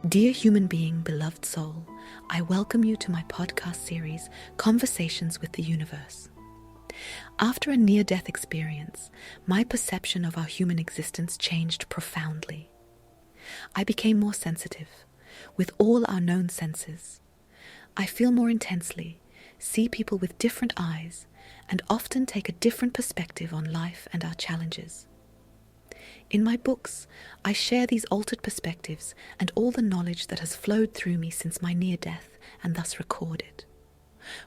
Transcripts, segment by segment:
Dear human being, beloved soul, I welcome you to my podcast series, Conversations with the Universe. After a near-death experience, my perception of our human existence changed profoundly. I became more sensitive, with all our known senses. I feel more intensely, see people with different eyes, and often take a different perspective on life and our challenges. In my books, I share these altered perspectives and all the knowledge that has flowed through me since my near death and thus record it.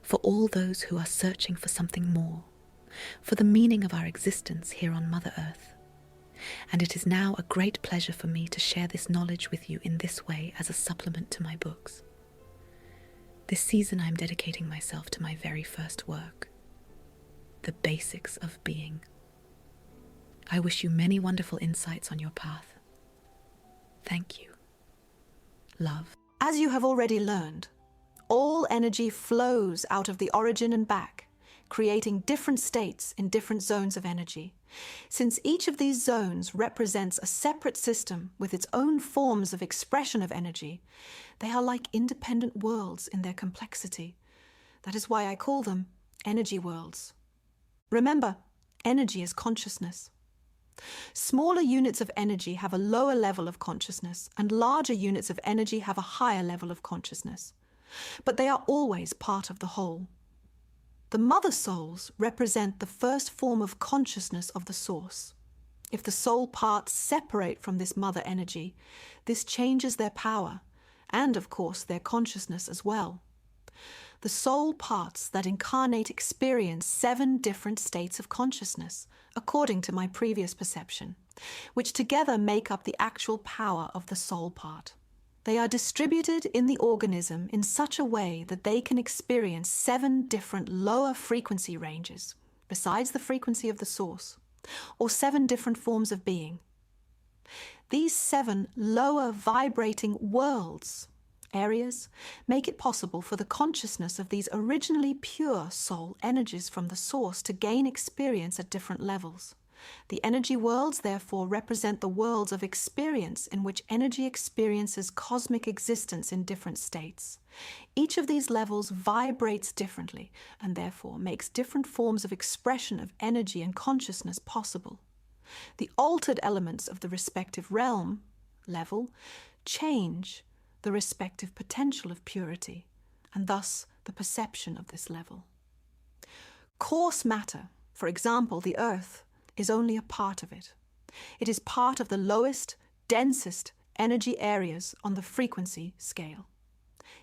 For all those who are searching for something more, for the meaning of our existence here on Mother Earth. And it is now a great pleasure for me to share this knowledge with you in this way as a supplement to my books. This season I am dedicating myself to my very first work, the basics of being. I wish you many wonderful insights on your path. Thank you. Love. As you have already learned, all energy flows out of the origin and back, creating different states in different zones of energy. Since each of these zones represents a separate system with its own forms of expression of energy, they are like independent worlds in their complexity. That is why I call them energy worlds. Remember, energy is consciousness. Smaller units of energy have a lower level of consciousness, and larger units of energy have a higher level of consciousness. But they are always part of the whole. The mother souls represent the first form of consciousness of the source. If the soul parts separate from this mother energy, this changes their power, and of course their consciousness as well. The soul parts that incarnate experience 7 different states of consciousness, according to my previous perception, which together make up the actual power of the soul part. They are distributed in the organism in such a way that they can experience 7 different lower frequency ranges, besides the frequency of the source, or 7 different forms of being. These 7 lower vibrating worlds, areas, make it possible for the consciousness of these originally pure soul energies from the source to gain experience at different levels. The energy worlds therefore represent the worlds of experience in which energy experiences cosmic existence in different states. Each of these levels vibrates differently and therefore makes different forms of expression of energy and consciousness possible. The altered elements of the respective realm, level, change the respective potential of purity, and thus the perception of this level. Coarse matter, for example the earth, is only a part of it. It is part of the lowest, densest energy areas on the frequency scale.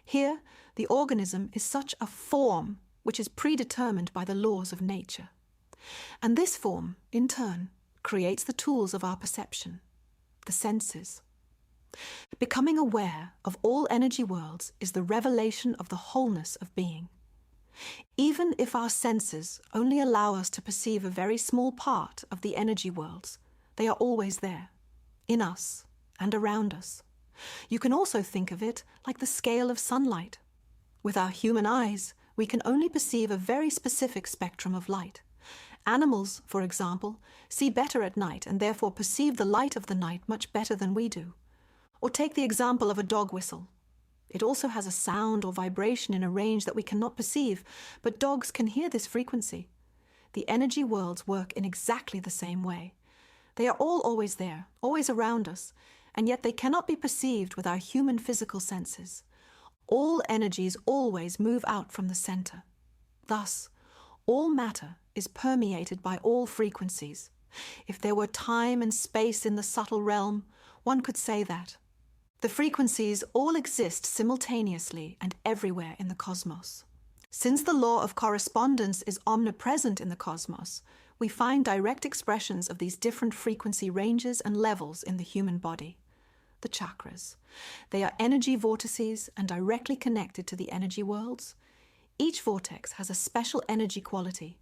Here, the organism is such a form which is predetermined by the laws of nature. And this form, in turn, creates the tools of our perception, the senses. Becoming aware of all energy worlds is the revelation of the wholeness of being. Even if our senses only allow us to perceive a very small part of the energy worlds, they are always there, in us and around us. You can also think of it like the scale of sunlight. With our human eyes, we can only perceive a very specific spectrum of light. Animals, for example, see better at night and therefore perceive the light of the night much better than we do. Or take the example of a dog whistle. It also has a sound or vibration in a range that we cannot perceive, but dogs can hear this frequency. The energy worlds work in exactly the same way. They are all always there, always around us, and yet they cannot be perceived with our human physical senses. All energies always move out from the center. Thus, all matter is permeated by all frequencies. If there were time and space in the subtle realm, one could say that. The frequencies all exist simultaneously and everywhere in the cosmos. Since the law of correspondence is omnipresent in the cosmos, we find direct expressions of these different frequency ranges and levels in the human body. The chakras. They are energy vortices and directly connected to the energy worlds. Each vortex has a special energy quality,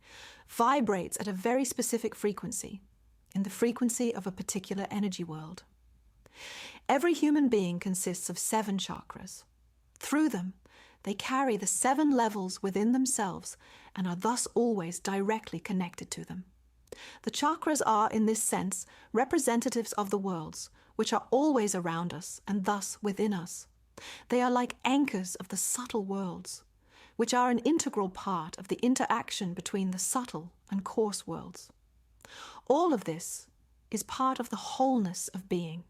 vibrates at a very specific frequency, in the frequency of a particular energy world. Every human being consists of 7 chakras. Through them, they carry the 7 levels within themselves and are thus always directly connected to them. The chakras are, in this sense, representatives of the worlds, which are always around us and thus within us. They are like anchors of the subtle worlds, which are an integral part of the interaction between the subtle and coarse worlds. All of this is part of the wholeness of being.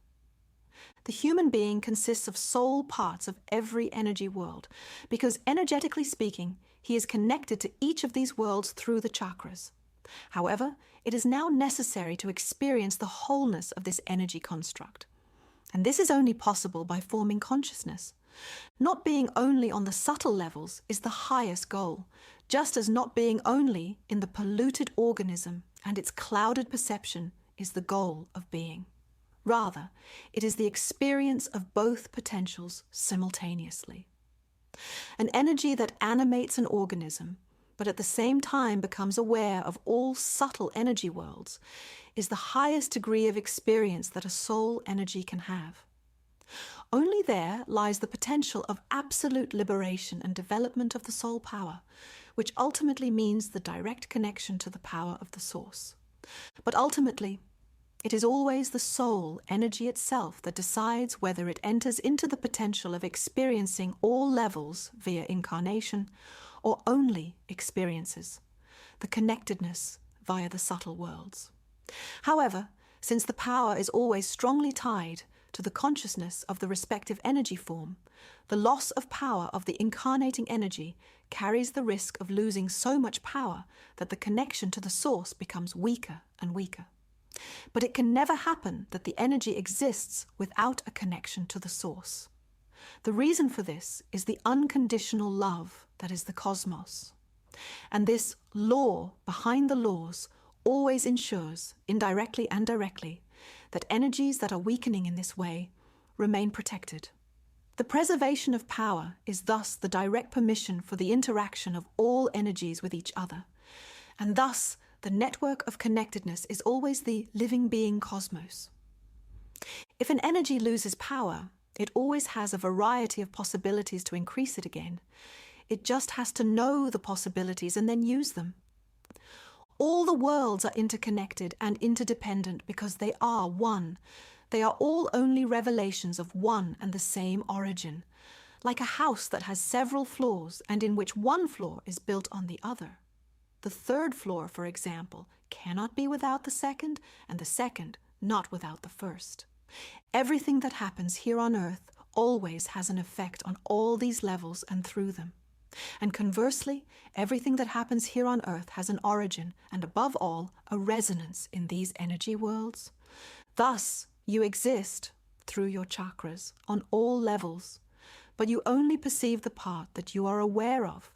The human being consists of soul parts of every energy world, because energetically speaking, he is connected to each of these worlds through the chakras. However, it is now necessary to experience the wholeness of this energy construct. And this is only possible by forming consciousness. Not being only on the subtle levels is the highest goal, just as not being only in the polluted organism and its clouded perception is the goal of being. Rather, it is the experience of both potentials simultaneously. An energy that animates an organism, but at the same time becomes aware of all subtle energy worlds, is the highest degree of experience that a soul energy can have. Only there lies the potential of absolute liberation and development of the soul power, which ultimately means the direct connection to the power of the source. But ultimately, it is always the soul energy itself that decides whether it enters into the potential of experiencing all levels via incarnation, or only experiences the connectedness via the subtle worlds. However, since the power is always strongly tied to the consciousness of the respective energy form, the loss of power of the incarnating energy carries the risk of losing so much power that the connection to the source becomes weaker and weaker. But it can never happen that the energy exists without a connection to the source. The reason for this is the unconditional love that is the cosmos. And this law behind the laws always ensures, indirectly and directly, that energies that are weakening in this way remain protected. The preservation of power is thus the direct permission for the interaction of all energies with each other, and thus the network of connectedness is always the living being cosmos. If an energy loses power, it always has a variety of possibilities to increase it again. It just has to know the possibilities and then use them. All the worlds are interconnected and interdependent because they are one. They are all only revelations of one and the same origin, like a house that has several floors and in which one floor is built on the other. The third floor, for example, cannot be without the second, and the second not without the first. Everything that happens here on earth always has an effect on all these levels and through them. And conversely, everything that happens here on earth has an origin and above all, a resonance in these energy worlds. Thus, you exist through your chakras on all levels, but you only perceive the part that you are aware of,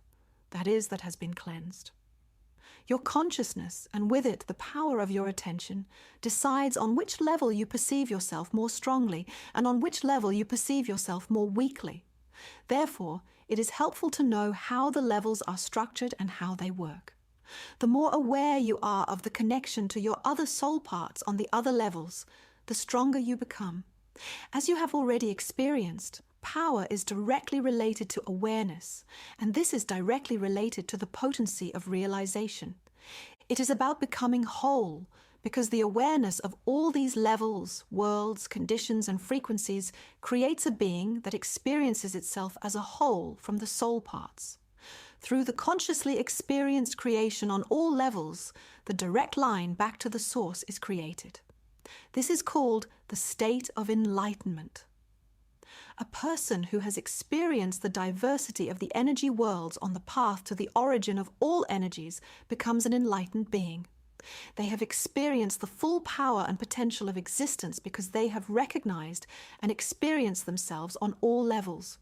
that is, that has been cleansed. Your consciousness, and with it the power of your attention, decides on which level you perceive yourself more strongly and on which level you perceive yourself more weakly. Therefore, it is helpful to know how the levels are structured and how they work. The more aware you are of the connection to your other soul parts on the other levels, the stronger you become. As you have already experienced, power is directly related to awareness, and this is directly related to the potency of realization. It is about becoming whole, because the awareness of all these levels, worlds, conditions, and frequencies creates a being that experiences itself as a whole from the soul parts. Through the consciously experienced creation on all levels, the direct line back to the source is created. This is called the state of enlightenment. A person who has experienced the diversity of the energy worlds on the path to the origin of all energies becomes an enlightened being. They have experienced the full power and potential of existence because they have recognized and experienced themselves on all levels.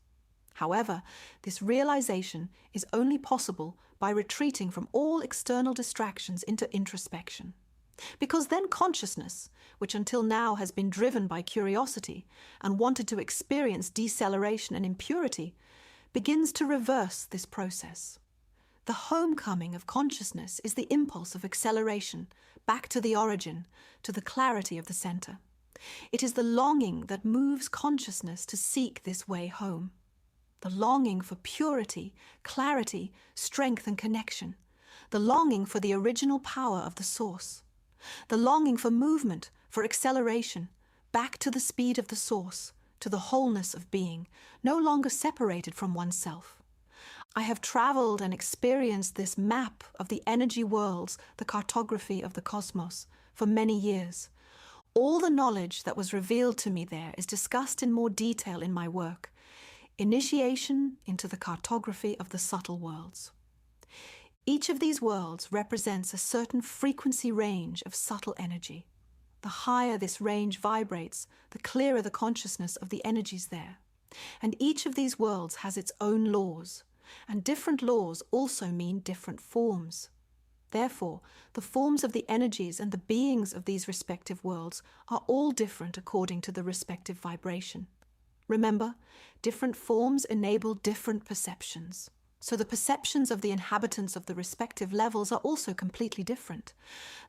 However, this realization is only possible by retreating from all external distractions into introspection. Because then consciousness, which until now has been driven by curiosity and wanted to experience deceleration and impurity, begins to reverse this process. The homecoming of consciousness is the impulse of acceleration, back to the origin, to the clarity of the center. It is the longing that moves consciousness to seek this way home. The longing for purity, clarity, strength and connection. The longing for the original power of the source. The longing for movement, for acceleration, back to the speed of the source, to the wholeness of being, no longer separated from oneself. I have traveled and experienced this map of the energy worlds, the cartography of the cosmos, for many years. All the knowledge that was revealed to me there is discussed in more detail in my work, Initiation into the Cartography of the Subtle Worlds. Each of these worlds represents a certain frequency range of subtle energy. The higher this range vibrates, the clearer the consciousness of the energies there. And each of these worlds has its own laws, and different laws also mean different forms. Therefore, the forms of the energies and the beings of these respective worlds are all different according to the respective vibration. Remember, different forms enable different perceptions. So the perceptions of the inhabitants of the respective levels are also completely different.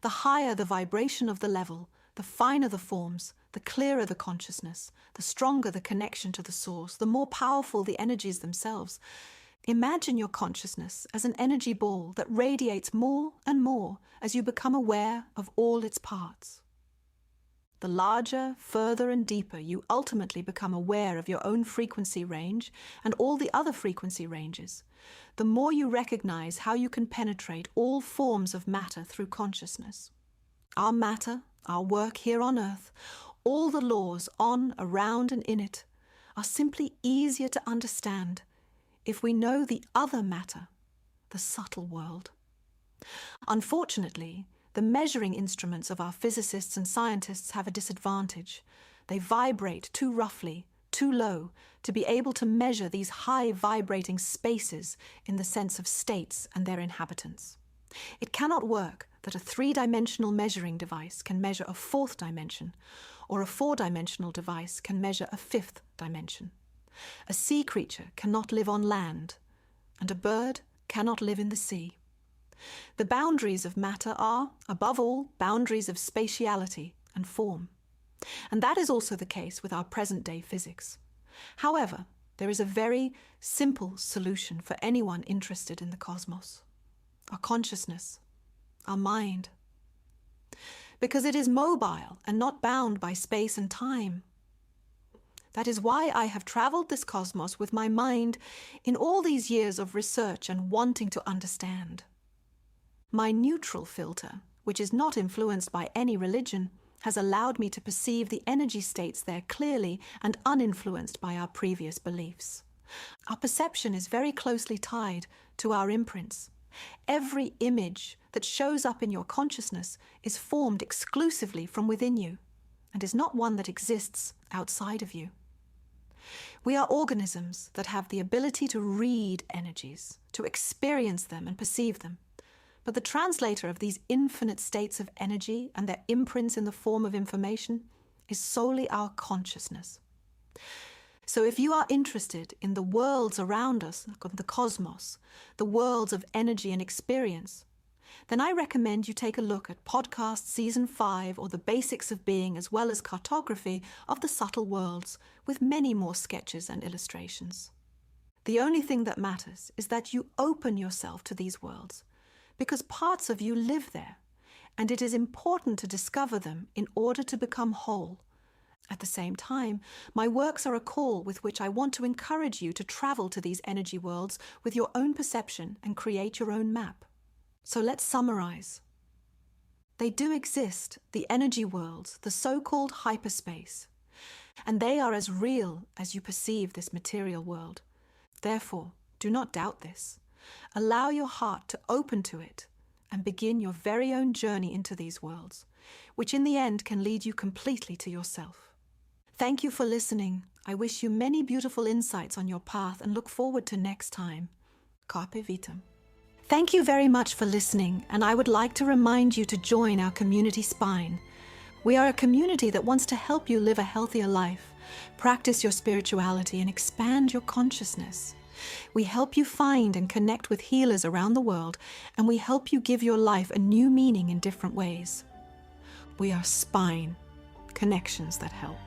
The higher the vibration of the level, the finer the forms, the clearer the consciousness, the stronger the connection to the source, the more powerful the energies themselves. Imagine your consciousness as an energy ball that radiates more and more as you become aware of all its parts. The larger, further and deeper you ultimately become aware of your own frequency range and all the other frequency ranges, the more you recognize how you can penetrate all forms of matter through consciousness. Our matter, our work here on earth, all the laws on, around and in it, are simply easier to understand if we know the other matter, the subtle world. Unfortunately, the measuring instruments of our physicists and scientists have a disadvantage. They vibrate too roughly, too low, to be able to measure these high vibrating spaces in the sense of states and their inhabitants. It cannot work that a three-dimensional measuring device can measure a fourth dimension, or a four-dimensional device can measure a fifth dimension. A sea creature cannot live on land, and a bird cannot live in the sea. The boundaries of matter are, above all, boundaries of spatiality and form. And that is also the case with our present-day physics. However, there is a very simple solution for anyone interested in the cosmos: our consciousness, our mind. Because it is mobile and not bound by space and time. That is why I have traveled this cosmos with my mind in all these years of research and wanting to understand. My neutral filter, which is not influenced by any religion, has allowed me to perceive the energy states there clearly and uninfluenced by our previous beliefs. Our perception is very closely tied to our imprints. Every image that shows up in your consciousness is formed exclusively from within you and is not one that exists outside of you. We are organisms that have the ability to read energies, to experience them and perceive them. But the translator of these infinite states of energy and their imprints in the form of information is solely our consciousness. So if you are interested in the worlds around us, the cosmos, the worlds of energy and experience, then I recommend you take a look at podcast Season 5 or The Basics of Being, as well as Cartography of the Subtle Worlds, with many more sketches and illustrations. The only thing that matters is that you open yourself to these worlds, because parts of you live there, and it is important to discover them in order to become whole. At the same time, my works are a call with which I want to encourage you to travel to these energy worlds with your own perception and create your own map. So let's summarize. They do exist, the energy worlds, the so-called hyperspace, and they are as real as you perceive this material world. Therefore, do not doubt this. Allow your heart to open to it and begin your very own journey into these worlds, which in the end can lead you completely to yourself. Thank you for listening. I wish you many beautiful insights on your path and look forward to next time. Carpe Vitam. Thank you very much for listening, and I would like to remind you to join our community Spine. We are a community that wants to help you live a healthier life, practice your spirituality, and expand your consciousness. We help you find and connect with healers around the world, and we help you give your life a new meaning in different ways. We are Spine, connections that help.